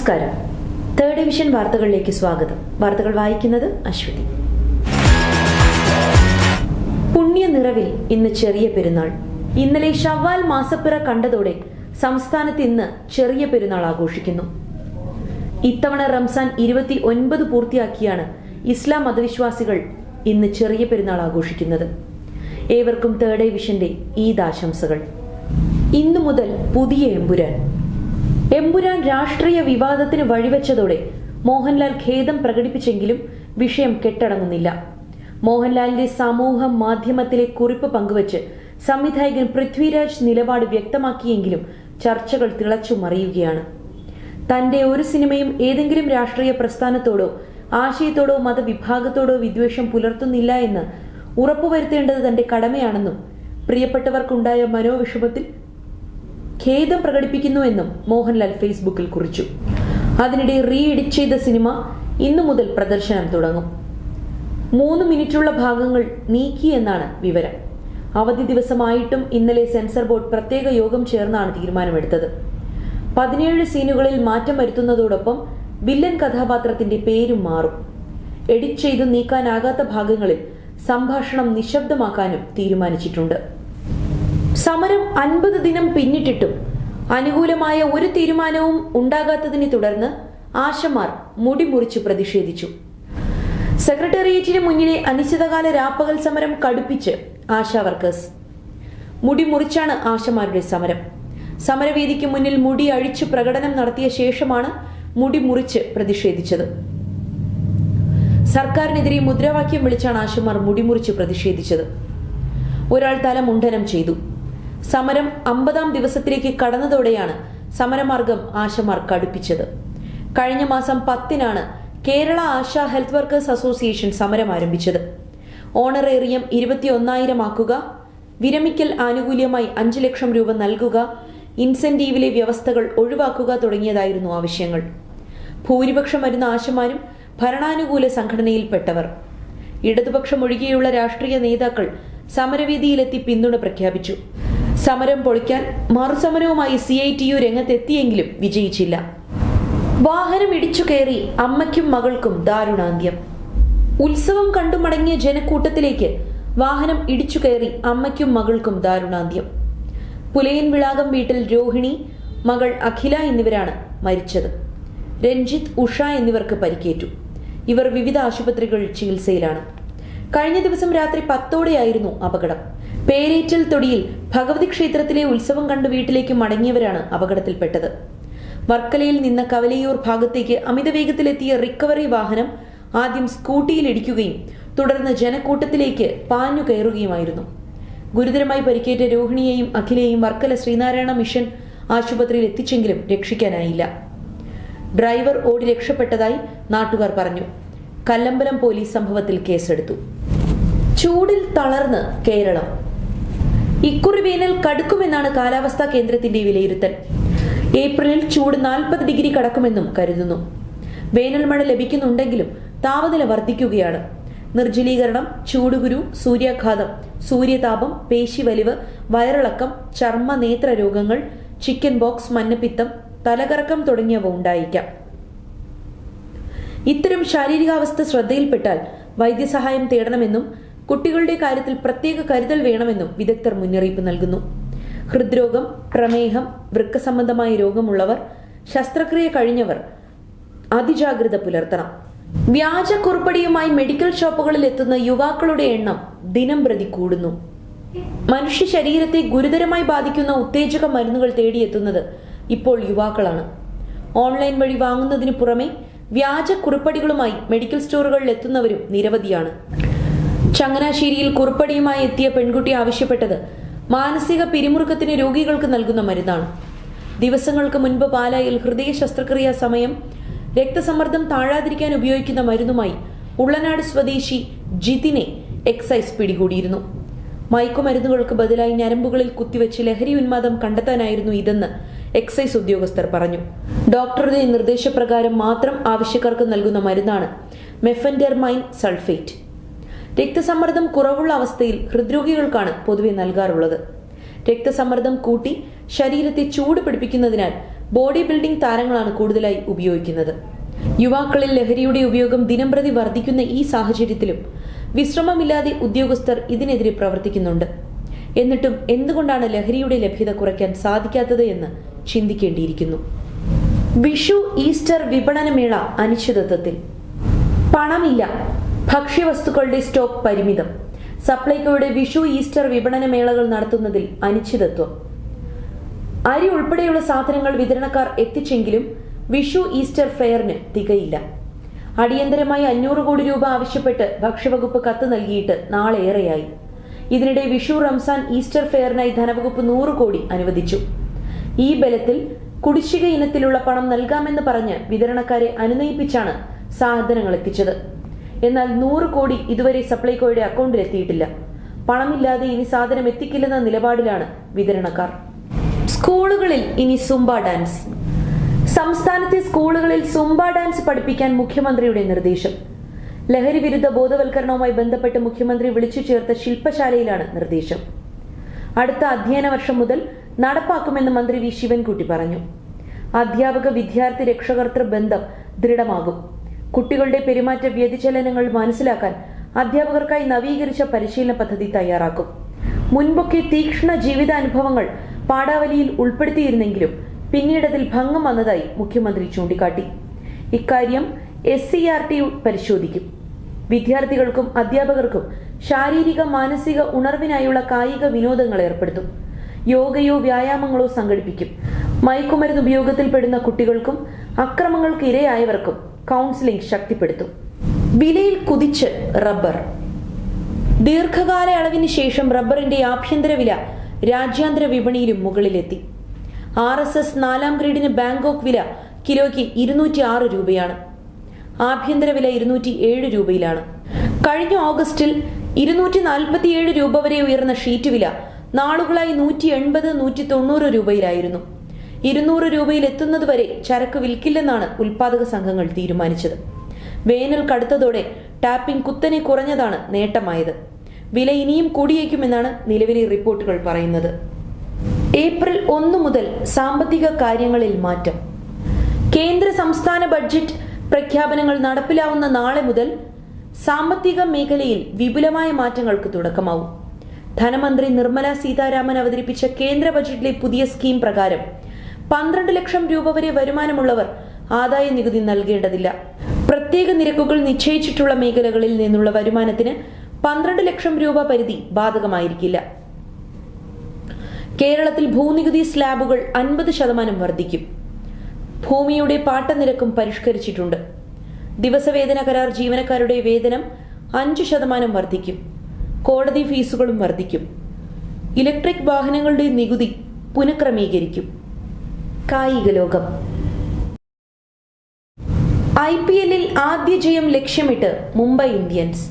നമസ്കാരം. Third division വാർത്തകളിലേക്ക് സ്വാഗതം. വാർത്തകൾ വായിക്കുന്നത് അശ്വതി. പുണ്യ നിറവിൽ ഇന്ന് ചെറിയ പെരുന്നാൾ. ഇന്നലെ ഷവ്വാൽ മാസപ്പിറ കണ്ടതോടെ സംസ്ഥാനത്ത് ഇന്ന് ചെറിയ പെരുന്നാൾ ആഘോഷിക്കുന്നു. ഇത്തവണ റംസാൻ 29 പൂർത്തിയാക്കിയാണ് ഇസ്ലാം മതവിശ്വാസികൾ ഇന്ന് ചെറിയ പെരുന്നാൾ ആഘോഷിക്കുന്നത്. ഏവർക്കും തേർഡ് ഡിവിഷന്റെ ഈദ് ആശംസകൾ. ഇന്നു മുതൽ പുതിയ എമ്പുരാൻ രാഷ്ട്രീയ വിവാദത്തിന് വഴിവെച്ചതോടെ മോഹൻലാൽ ഖേദം പ്രകടിപ്പിച്ചെങ്കിലും വിഷയം കെട്ടടങ്ങുന്നില്ല. മോഹൻലാലിന്റെ സമൂഹ മാധ്യമത്തിലെ കുറിപ്പ് പങ്കുവച്ച് സംവിധായകൻ പൃഥ്വിരാജ് നിലപാട് വ്യക്തമാക്കിയെങ്കിലും ചർച്ചകൾ തിളച്ചു മറിയുകയാണ്. തന്റെ ഒരു സിനിമയും ഏതെങ്കിലും രാഷ്ട്രീയ പ്രസ്ഥാനത്തോടോ ആശയത്തോടോ മതവിഭാഗത്തോടോ വിദ്വേഷം പുലർത്തുന്നില്ല എന്ന് ഉറപ്പുവരുത്തേണ്ടത് തന്റെ കടമയാണെന്നും പ്രിയപ്പെട്ടവർക്കുണ്ടായ മനോവിഷമത്തിൽ ഖേദം പ്രകടിപ്പിക്കുന്നുവെന്നും മോഹൻലാൽ ഫേസ്ബുക്കിൽ കുറിച്ചു. അതിനിടെ റീ എഡിറ്റ് ചെയ്ത സിനിമ ഇന്നു മുതൽ പ്രദർശനം തുടങ്ങും. 3 മിനിറ്റുള്ള ഭാഗങ്ങൾ നീക്കിയെന്നാണ് വിവരം. അവധി ദിവസമായിട്ടും ഇന്നലെ സെൻസർ ബോർഡ് പ്രത്യേക യോഗം ചേർന്നാണ് തീരുമാനമെടുത്തത്. 17 സീനുകളിൽ മാറ്റം വരുത്തുന്നതോടൊപ്പം വില്ലൻ കഥാപാത്രത്തിന്റെ പേരും മാറും. എഡിറ്റ് ചെയ്തു നീക്കാനാകാത്ത ഭാഗങ്ങളിൽ സംഭാഷണം നിശബ്ദമാക്കാനും തീരുമാനിച്ചിട്ടുണ്ട്. സമരം 50 ദിനം പിന്നിട്ടിട്ടും അനുകൂലമായ ഒരു തീരുമാനവും ഉണ്ടാകാത്തതിനെ തുടർന്ന് ആശമാർ മുടിമുറിച്ച് പ്രതിഷേധിച്ചു. സെക്രട്ടേറിയറ്റിന് മുന്നിലെ അനിശ്ചിതകാല രാപ്പകൽ സമരം കടുപ്പിച്ച് ആശാ വർക്കേഴ്സ്. മുടിമുറിച്ചാണ് ആശമാരുടെ സമരം. സമരവേദിക്ക് മുന്നിൽ മുടി അഴിച്ചു പ്രകടനം നടത്തിയ ശേഷമാണ് മുടിമുറിച്ച് പ്രതിഷേധിച്ചത്. സർക്കാരിനെതിരെ മുദ്രാവാക്യം വിളിച്ചാണ് ആശമാർ മുടിമുറിച്ച് പ്രതിഷേധിച്ചത്. ഒരാൾ തല മുണ്ഡനം ചെയ്തു. സമരം 50ാം ദിവസത്തിലേക്ക് കടന്നതോടെയാണ് സമരമാർഗം ആശമാർ കടുപ്പിച്ചത്. കഴിഞ്ഞ മാസം 10-നാണ് Kerala ASHA health workers association സമരം ആരംഭിച്ചത്. ഓണറേറിയം 21,000 ആക്കുക, വിരമിക്കൽ ആനുകൂല്യമായി 5 ലക്ഷം രൂപ നൽകുക, ഇൻസെന്റീവിലെ വ്യവസ്ഥകൾ ഒഴിവാക്കുക തുടങ്ങിയതായിരുന്നു ആവശ്യങ്ങൾ. ഭൂരിപക്ഷം വരുന്ന ആശമാരും ഭരണാനുകൂല സംഘടനയിൽപ്പെട്ടവർ. ഇടതുപക്ഷം ഒഴികെയുള്ള രാഷ്ട്രീയ നേതാക്കൾ സമരവേദിയിലെത്തി പിന്തുണ പ്രഖ്യാപിച്ചു. സമരം പൊളിക്കാൻ മറുസമരവുമായി CITU രംഗത്തെത്തിയെങ്കിലും വിജയിച്ചില്ല. വാഹനം ഇടിച്ചു കയറി അമ്മയ്ക്കും മകൾക്കും ദാരുണാന്ത്യം. ഉത്സവം കണ്ടു മടങ്ങിയ ജനക്കൂട്ടത്തിലേക്ക് വാഹനം ഇടിച്ചു കയറി അമ്മയ്ക്കും മകൾക്കും ദാരുണാന്ത്യം. പുലയൻ വിളാകം വീട്ടിൽ രോഹിണി, മകൾ അഖില എന്നിവരാണ് മരിച്ചത്. രഞ്ജിത്ത്, ഉഷ എന്നിവർക്ക് പരിക്കേറ്റു. ഇവർ വിവിധ ആശുപത്രികളിൽ ചികിത്സയിലാണ്. കഴിഞ്ഞ ദിവസം രാത്രി 10ഓടെയായിരുന്നു അപകടം. പേരേറ്റൽ തൊടിയിൽ ഭഗവതി ക്ഷേത്രത്തിലെ ഉത്സവം കണ്ട് വീട്ടിലേക്ക് മടങ്ങിയവരാണ് അപകടത്തിൽപ്പെട്ടത്. വർക്കലയിൽ നിന്ന് കവലയൂർ ഭാഗത്തേക്ക് അമിത വേഗത്തിലെത്തിയ റിക്കവറി വാഹനം ആദ്യം സ്കൂട്ടിയിൽ ഇടിക്കുകയും തുടർന്ന് ജനക്കൂട്ടത്തിലേക്ക് പാഞ്ഞു കയറുകയുമായിരുന്നു. ഗുരുതരമായി പരിക്കേറ്റ രോഹിണിയെയും അഖിലയെയും വർക്കല ശ്രീനാരായണ മിഷൻ ആശുപത്രിയിൽ എത്തിച്ചെങ്കിലും രക്ഷിക്കാനായില്ല. ഡ്രൈവർ ഓടി രക്ഷപ്പെട്ടതായി നാട്ടുകാർ പറഞ്ഞു. കല്ലമ്പലം പോലീസ് സംഭവത്തിൽ കേസെടുത്തു. ചൂടിൽ തളർന്ന് കേരളം. ഇക്കുറി വേനൽ കടുക്കുമെന്നാണ് കാലാവസ്ഥാ കേന്ദ്രത്തിന്റെ വിലയിരുത്തൽ. ഏപ്രിലിൽ ചൂട് 40 ഡിഗ്രി കടക്കുമെന്നും കരുതുന്നു. വേനൽ മഴ ലഭിക്കുന്നുണ്ടെങ്കിലും താപനില വർദ്ധിക്കുകയാണ്. നിർജ്ജലീകരണം, ചൂടുകുരു, സൂര്യാഘാതം, സൂര്യതാപം, പേശിവലിവ്, വയറിളക്കം, ചർമ്മ നേത്ര രോഗങ്ങൾ, ചിക്കൻ ബോക്സ്, മഞ്ഞപ്പിത്തം, തലകറക്കം തുടങ്ങിയവ ഉണ്ടായേക്കാം. ഇത്തരം ശാരീരികാവസ്ഥ ശ്രദ്ധയിൽപ്പെട്ടാൽ വൈദ്യസഹായം തേടണമെന്നും കുട്ടികളുടെ കാര്യത്തിൽ പ്രത്യേക കരുതൽ വേണമെന്നും വിദഗ്ധർ മുന്നറിയിപ്പ് നൽകുന്നു. ഹൃദ്രോഗം, പ്രമേഹം, വൃക്ക സംബന്ധമായ രോഗമുള്ളവർ, ശസ്ത്രക്രിയ കഴിഞ്ഞവർ അതിജാഗ്രത പുലർത്തണം. വ്യാജ കുറിപ്പടിയുമായി മെഡിക്കൽ ഷോപ്പുകളിൽ എത്തുന്ന യുവാക്കളുടെ എണ്ണം ദിനംപ്രതി കൂടുന്നു. മനുഷ്യ ശരീരത്തെ ഗുരുതരമായി ബാധിക്കുന്ന ഉത്തേജക മരുന്നുകൾ തേടിയെത്തുന്നത് ഇപ്പോൾ യുവാക്കളാണ്. ഓൺലൈൻ വഴി വാങ്ങുന്നതിന് പുറമെ വ്യാജ കുറിപ്പടികളുമായി മെഡിക്കൽ സ്റ്റോറുകളിൽ എത്തുന്നവരും നിരവധിയാണ്. ചങ്ങനാശ്ശേരിയിൽ കുറിപ്പടിയുമായി എത്തിയ പെൺകുട്ടി ആവശ്യപ്പെട്ടത് മാനസിക പിരിമുറുക്കത്തിന് രോഗികൾക്ക് നൽകുന്ന മരുന്നാണ്. ദിവസങ്ങൾക്ക് മുൻപ് പാലായിൽ ഹൃദയ ശസ്ത്രക്രിയാ സമയം രക്തസമ്മർദ്ദം താഴാതിരിക്കാൻ ഉപയോഗിക്കുന്ന മരുന്നുമായി ഉള്ളനാട് സ്വദേശി ജിതിനെ എക്സൈസ് പിടികൂടിയിരുന്നു. മയക്കുമരുന്നുകൾക്ക് ബദലായി ഞരമ്പുകളിൽ കുത്തിവെച്ച് ലഹരി ഉന്മാദം കണ്ടെത്താനായിരുന്നു ഇതെന്ന് എക്സൈസ് ഉദ്യോഗസ്ഥർ പറഞ്ഞു. ഡോക്ടറുടെ നിർദ്ദേശപ്രകാരം മാത്രം ആവശ്യക്കാർക്ക് നൽകുന്ന മരുന്നാണ് മെഫെൻഡെർമൈൻ സൾഫേറ്റ്. രക്തസമ്മർദ്ദം കുറവുള്ള അവസ്ഥയിൽ ഹൃദ്രോഗികൾക്കാണ് പൊതുവെ നൽകാറുള്ളത്. രക്തസമ്മർദ്ദം കൂട്ടി ശരീരത്തെ ചൂട് പിടിപ്പിക്കുന്നതിനാൽ ബോഡി ബിൽഡിംഗ് താരങ്ങളാണ് കൂടുതലായി ഉപയോഗിക്കുന്നത്. യുവാക്കളിൽ ലഹരിയുടെ ഉപയോഗം ദിനംപ്രതി വർദ്ധിക്കുന്ന ഈ സാഹചര്യത്തിലും വിശ്രമമില്ലാതെ ഉദ്യോഗസ്ഥർ ഇതിനെതിരെ പ്രവർത്തിക്കുന്നുണ്ട്. എന്നിട്ടും എന്തുകൊണ്ടാണ് ലഹരിയുടെ ലഭ്യത കുറയ്ക്കാൻ സാധിക്കാത്തത് എന്ന് ചിന്തിക്കേണ്ടിയിരിക്കുന്നു. വിഷു ഈസ്റ്റർ വിപണനമേള അനിശ്ചിതത്വത്തിൽ. പണമില്ല, ഭക്ഷ്യവസ്തുക്കളുടെ സ്റ്റോക്ക് പരിമിതം. സപ്ലൈകോയുടെ വിഷു ഈസ്റ്റർ വിപണനമേളകൾ നടത്തുന്നതിൽ അനിശ്ചിതത്വം. അരി ഉൾപ്പെടെയുള്ള സാധനങ്ങൾ വിതരണക്കാർ എത്തിച്ചെങ്കിലും വിഷു ഈസ്റ്റർ ഫെയറിന് തികയില്ല. അടിയന്തരമായി 500 കോടി രൂപ ആവശ്യപ്പെട്ട് ഭക്ഷ്യവകുപ്പ് കത്ത് നൽകിയിട്ട് നാളേറെയായി. ഇതിനിടെ വിഷു റംസാൻ ഈസ്റ്റർ ഫെയറിനായി ധനവകുപ്പ് 100 കോടി അനുവദിച്ചു. ഈ ബലത്തിൽ കുടിശ്ശിക ഇനത്തിലുള്ള പണം നൽകാമെന്ന് പറഞ്ഞ് വിതരണക്കാരെ അനുനയിപ്പിച്ചാണ് സാധനങ്ങൾ എത്തിച്ചത്. എന്നാൽ 100 കോടി ഇതുവരെ സപ്ലൈകോയുടെ അക്കൗണ്ടിൽ എത്തിയിട്ടില്ല. പണമില്ലാതെ ഇനി സാധനം എത്തിക്കില്ലെന്ന നിലപാടിലാണ് വിതരണക്കാർ. സ്കൂളുകളിൽ ഇനി സുംബ ഡാൻസ്. സംസ്ഥാനത്തെ സ്കൂളുകളിൽ സുംബ ഡാൻസ് പഠിപ്പിക്കാൻ മുഖ്യമന്ത്രിയുടെ നിർദ്ദേശം. ലഹരി വിരുദ്ധ ബോധവൽക്കരണവുമായി ബന്ധപ്പെട്ട് മുഖ്യമന്ത്രി വിളിച്ചു ചേർത്ത ശില്പശാലയിലാണ് നിർദ്ദേശം. അടുത്ത അധ്യയന വർഷം മുതൽ നടപ്പാക്കുമെന്ന് മന്ത്രി വി ശിവൻകുട്ടി പറഞ്ഞു. അധ്യാപക വിദ്യാർത്ഥി രക്ഷകർത്തൃ ബന്ധം ദൃഢമാകും. കുട്ടികളുടെ പെരുമാറ്റ വ്യതിചലനങ്ങൾ മനസ്സിലാക്കാൻ അധ്യാപകർക്കായി നവീകരിച്ച പരിശീലന പദ്ധതി തയ്യാറാക്കും. മുൻപൊക്കെ തീക്ഷ്ണ ജീവിതാനുഭവങ്ങൾ പാഠാവലിയിൽ ഉൾപ്പെടുത്തിയിരുന്നെങ്കിലും പിന്നീട് അതിൽ ഭംഗം വന്നതായി മുഖ്യമന്ത്രി ചൂണ്ടിക്കാട്ടി. ഇക്കാര്യം SCERT പരിശോധിക്കും. വിദ്യാർത്ഥികൾക്കും അധ്യാപകർക്കും ശാരീരിക മാനസിക ഉണർവിനായുള്ള കായിക വിനോദങ്ങൾ ഏർപ്പെടുത്തും. യോഗയോ വ്യായാമങ്ങളോ സംഘടിപ്പിക്കും. മയക്കുമരുന്ന് ഉപയോഗത്തിൽപ്പെടുന്ന കുട്ടികൾക്കും അക്രമങ്ങൾക്ക് ഇരയായവർക്കും കൗൺസിലിംഗ് ശക്തിപ്പെടുത്തും. വിലയിൽ കുതിച്ച് റബ്ബർ. ദീർഘകാല അളവിന് ശേഷം റബ്ബറിന്റെ ആഭ്യന്തര വില രാജ്യാന്തര വിപണിയിലും മുകളിലെത്തി. RSS 4ാം ഗ്രേഡിന് ബാങ്കോക്ക് വില കിലോയ്ക്ക് 206 രൂപയാണ്. ആഭ്യന്തര വില 207 രൂപയിലാണ്. കഴിഞ്ഞ ഓഗസ്റ്റിൽ 247 രൂപ വരെ ഉയർന്ന ഷീറ്റ് വില നാളുകളായി 180-190 രൂപയിലായിരുന്നു. 200 രൂപയിൽ എത്തുന്നതുവരെ ചരക്ക് വിൽക്കില്ലെന്നാണ് ഉൽപാദക സംഘങ്ങൾ തീരുമാനിച്ചത്. വേനൽ കടുത്തതോടെ ടാപ്പിംഗ് കുത്തനെ കുറഞ്ഞതാണ് നേട്ടമായത്. വില ഇനിയും കൂടിയേക്കുമെന്നാണ് നിലവിലെ റിപ്പോർട്ടുകൾ പറയുന്നത്. ഏപ്രിൽ 1 മുതൽ സാമ്പത്തിക കാര്യങ്ങളിൽ മാറ്റം. കേന്ദ്ര സംസ്ഥാന ബഡ്ജറ്റ് പ്രഖ്യാപനങ്ങൾ നടപ്പിലാവുന്ന നാളെ മുതൽ സാമ്പത്തിക മേഖലയിൽ വിപുലമായ മാറ്റങ്ങൾക്ക് തുടക്കമാവും. ധനമന്ത്രി നിർമ്മല സീതാരാമൻ അവതരിപ്പിച്ച കേന്ദ്ര ബജറ്റിലെ പുതിയ സ്കീം പ്രകാരം 12 ലക്ഷം രൂപ വരെ വരുമാനമുള്ളവർ ആദായ നികുതി നൽകേണ്ടതില്ല. പ്രത്യേക നിരക്കുകൾ നിശ്ചയിച്ചിട്ടുള്ള മേഖലകളിൽ നിന്നുള്ള വരുമാനത്തിന് 12 ലക്ഷം രൂപ പരിധി ബാധകമായിരിക്കില്ല. കേരളത്തിൽ ഭൂനികുതി സ്ലാബുകൾ 50% വർദ്ധിക്കും. ഭൂമിയുടെ പാട്ടനിരക്കും പരിഷ്കരിച്ചിട്ടുണ്ട്. ദിവസവേതന കരാർ ജീവനക്കാരുടെ വേതനം 5% വർദ്ധിക്കും. കോടതി ഫീസുകളും വർദ്ധിക്കും. ഇലക്ട്രിക് വാഹനങ്ങളുടെ നികുതി പുനഃക്രമീകരിക്കും. കായിക ലോകം. IPL-ൽ ആദ്യ ജയം ലക്ഷ്യമിട്ട് മുംബൈ ഇന്ത്യൻസ്.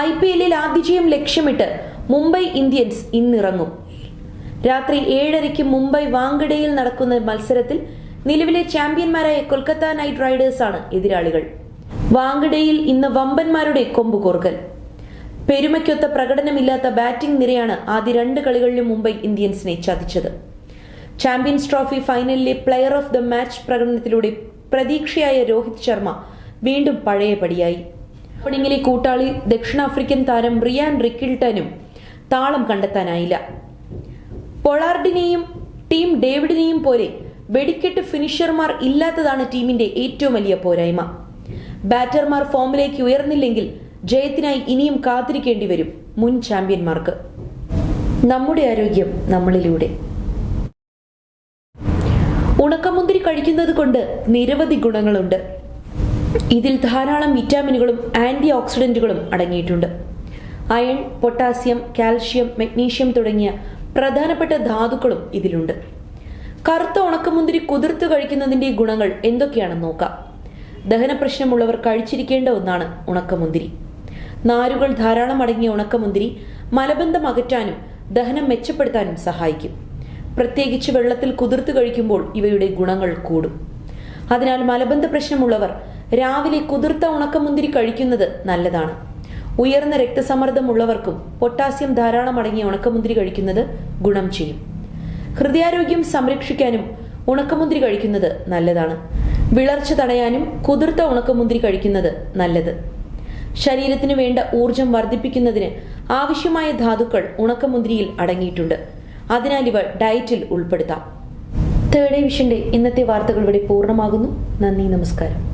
IPL-ൽ ആദ്യ ജയം ലക്ഷ്യമിട്ട് മുംബൈ ഇന്ത്യൻസ് ഇന്നിറങ്ങും. രാത്രി 7:30 മുംബൈ വാങ്കഡയിൽ നടക്കുന്ന മത്സരത്തിൽ നിലവിലെ ചാമ്പ്യന്മാരായ കൊൽക്കത്ത നൈറ്റ് റൈഡേഴ്സാണ് എതിരാളികൾ. വാങ്കഡയിൽ ഇന്ന് വമ്പന്മാരുടെ കൊമ്പുകോർക്കൽ. പെരുമയ്ക്കൊത്ത പ്രകടനമില്ലാത്ത ബാറ്റിംഗ് നിരയാണ് ആദ്യ 2 കളികളിലും മുംബൈ ഇന്ത്യൻസിനെ ചതിച്ചത്. ചാമ്പ്യൻസ് ട്രോഫി ഫൈനലിലെ പ്ലെയർ ഓഫ് ദ മാച്ച് പ്രകടനത്തിലൂടെ പ്രതീക്ഷയായ രോഹിത് ശർമ്മ വീണ്ടും പഴയപടിയായി. ഓപ്പണിംഗിലെ കൂട്ടാളി ദക്ഷിണാഫ്രിക്കൻ താരം റിയാൻ റിക്കിൾട്ടനും താളം കണ്ടെത്താനായില്ല. പൊളാർഡിനെയും ടീം ഡേവിഡിനെയും പോലെ വെടിക്കെട്ട് ഫിനിഷർമാർ ഇല്ലാത്തതാണ് ടീമിന്റെ ഏറ്റവും വലിയ പോരായ്മ. ബാറ്റർമാർ ഫോമിലേക്ക് ഉയർന്നില്ലെങ്കിൽ ജയത്തിനായി ഇനിയും കാത്തിരിക്കേണ്ടി വരും മുൻ ചാമ്പ്യന്മാർക്ക്. നമ്മുടെ ആരോഗ്യം നമ്മളിലൂടെ. ഉണക്കമുന്തിരി കഴിക്കുന്നത് കൊണ്ട് നിരവധി ഗുണങ്ങളുണ്ട്. ഇതിൽ ധാരാളം വിറ്റാമിനുകളും ആന്റി ഓക്സിഡന്റുകളും അടങ്ങിയിട്ടുണ്ട്. അയൺ, പൊട്ടാസ്യം, കാൽഷ്യം, മഗ്നീഷ്യം തുടങ്ങിയ പ്രധാനപ്പെട്ട ധാതുക്കളും ഇതിലുണ്ട്. കറുത്ത ഉണക്കമുന്തിരി കുതിർത്ത് കഴിക്കുന്നതിന്റെ ഗുണങ്ങൾ എന്തൊക്കെയാണെന്ന് നോക്കാം. ദഹന പ്രശ്നമുള്ളവർ കഴിച്ചിരിക്കേണ്ട ഒന്നാണ് ഉണക്കമുന്തിരി. നാരുകൾ ധാരാളം അടങ്ങിയ ഉണക്കമുന്തിരി മലബന്ധം അകറ്റാനും ദഹനം മെച്ചപ്പെടുത്താനും സഹായിക്കും. പ്രത്യേകിച്ച് വെള്ളത്തിൽ കുതിർത്ത് കഴിക്കുമ്പോൾ ഇവയുടെ ഗുണങ്ങൾ കൂടും. അതിനാൽ മലബന്ധ പ്രശ്നമുള്ളവർ രാവിലെ കുതിർത്ത ഉണക്കമുന്തിരി കഴിക്കുന്നത് നല്ലതാണ്. ഉയർന്ന രക്തസമ്മർദ്ദമുള്ളവർക്കും പൊട്ടാസ്യം ധാരാളം അടങ്ങിയ ഉണക്കമുന്തിരി കഴിക്കുന്നത് ഗുണം ചെയ്യും. ഹൃദയാരോഗ്യം സംരക്ഷിക്കാനും ഉണക്കമുന്തിരി കഴിക്കുന്നത് നല്ലതാണ്. വിളർച്ച തടയാനും കുതിർത്ത ഉണക്കമുന്തിരി കഴിക്കുന്നത് നല്ലത്. ശരീരത്തിന് വേണ്ട ഊർജം വർദ്ധിപ്പിക്കുന്നതിന് ആവശ്യമായ ധാതുക്കൾ ഉണക്കമുന്തിരിയിൽ അടങ്ങിയിട്ടുണ്ട്. അതിനാൽ ഇവ ഡയറ്റിൽ ഉൾപ്പെടുത്താം. തേർഡ് വിഷന്റെ ഇന്നത്തെ വാർത്തകൾ ഇവിടെ പൂർണ്ണമാകുന്നു. നന്ദി, നമസ്കാരം.